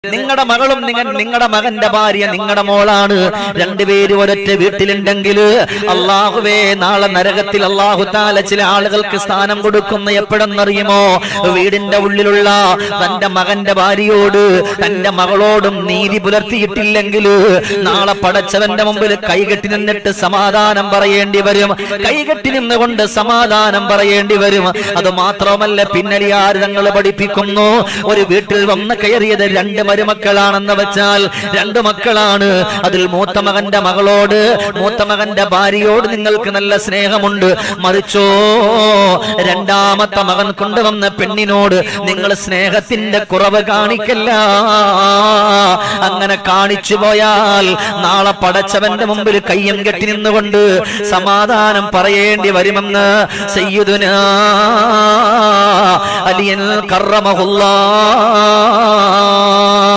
നിങ്ങളുടെ മകളും നിങ്ങളുടെ മകന്റെ ഭാര്യ നിങ്ങളുടെ മോളാണ്. രണ്ടുപേരും ഒരൊറ്റ വീട്ടിലുണ്ടെങ്കിൽ അള്ളാഹുവേ, നാളെ നരകത്തിൽ അള്ളാഹു താല ചില ആളുകൾക്ക് സ്ഥാനം കൊടുക്കുന്ന എപ്പോഴെന്നറിയുമോ? വീടിന്റെ ഉള്ളിലുള്ള തന്റെ മകന്റെ ഭാര്യയോട് തന്റെ മകളോടും നീതി പുലർത്തിയിട്ടില്ലെങ്കിൽ നാളെ പടച്ചവന്റെ മുമ്പിൽ കൈകെട്ടി നിന്നിട്ട് സമാധാനം പറയേണ്ടി വരും. കൈകെട്ടി നിന്നുകൊണ്ട് സമാധാനം പറയേണ്ടി വരും. അത് മാത്രമല്ല, പിന്നലിയാർ തങ്ങൾ പഠിപ്പിക്കുന്നു, ഒരു വീട്ടിൽ വന്ന് കയറിയത് രണ്ട് മരുമക്കളാണെന്ന് വെച്ചാൽ രണ്ട് മക്കളാണ്. അതിൽ മൂത്ത മകന്റെ മകളോട്, മൂത്ത മകന്റെ ഭാര്യയോട് നിങ്ങൾക്ക് നല്ല സ്നേഹമുണ്ട്. മറിച്ചോ രണ്ടാമത്തെ മകൻ കൊണ്ടുവന്ന പെണ്ണിനോട് നിങ്ങൾ സ്നേഹത്തിന്റെ കുറവ് കാണിക്കല്ല. അങ്ങനെ കാണിച്ചു പോയാൽ നാളെ പടച്ചവന്റെ മുമ്പിൽ കയ്യം കെട്ടി നിന്നുകൊണ്ട് സമാധാനം പറയേണ്ടി വരുമെന്ന് സയ്യിദുനാ അലിയൻ കറമഹുല്ലാഹ്